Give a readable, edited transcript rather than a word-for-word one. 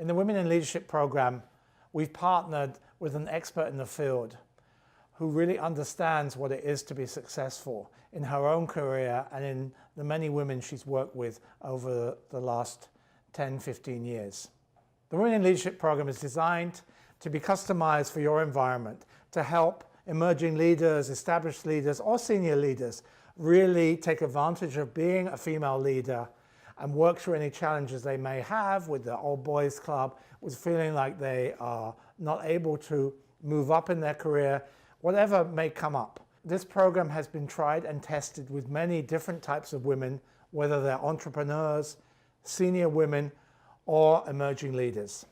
In the Women in Leadership program, we've partnered with an expert in the field who really understands what it is to be successful in her own career and in the many women she's worked with over the last 10, 15 years. The Women in Leadership program is designed to be customized for your environment to help emerging leaders, established leaders, or senior leaders really take advantage of being a female leader and work through any challenges they may have with the old boys club, with feeling like they are not able to move up in their career, whatever may come up. This program has been tried and tested with many different types of women, whether they're entrepreneurs, senior women, or emerging leaders.